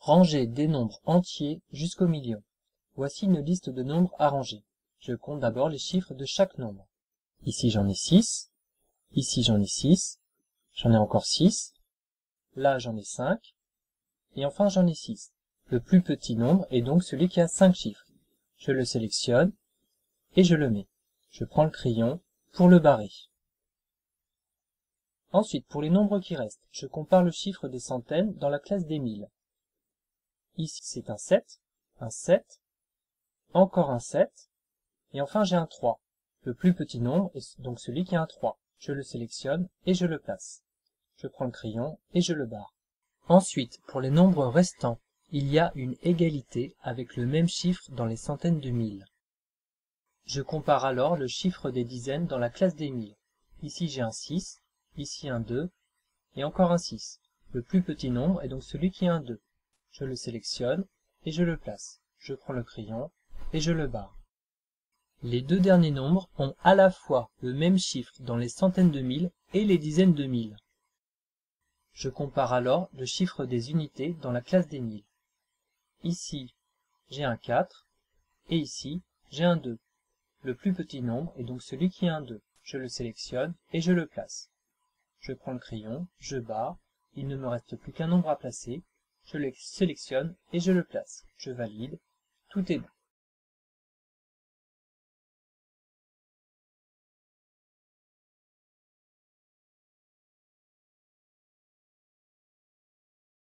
Ranger des nombres entiers jusqu'au million. Voici une liste de nombres à ranger. Je compte d'abord les chiffres de chaque nombre. Ici j'en ai 6, ici j'en ai 6, j'en ai encore 6, là j'en ai 5, et enfin j'en ai 6. Le plus petit nombre est donc celui qui a 5 chiffres. Je le sélectionne et je le mets. Je prends le crayon pour le barrer. Ensuite, pour les nombres qui restent, je compare le chiffre des centaines dans la classe des milles. Ici c'est un 7, encore un 7, et enfin j'ai un 3. Le plus petit nombre est donc celui qui a un 3. Je le sélectionne et je le place. Je prends le crayon et je le barre. Ensuite, pour les nombres restants, il y a une égalité avec le même chiffre dans les centaines de milles. Je compare alors le chiffre des dizaines dans la classe des milles. Ici j'ai un 6, ici un 2, et encore un 6. Le plus petit nombre est donc celui qui a un 2. Je le sélectionne et je le place. Je prends le crayon et je le barre. Les deux derniers nombres ont à la fois le même chiffre dans les centaines de milles et les dizaines de milles. Je compare alors le chiffre des unités dans la classe des milles. Ici, j'ai un 4 et ici, j'ai un 2. Le plus petit nombre est donc celui qui a un 2. Je le sélectionne et je le place. Je prends le crayon, je barre, il ne me reste plus qu'un nombre à placer, je le sélectionne et je le place. Je valide, tout est bon.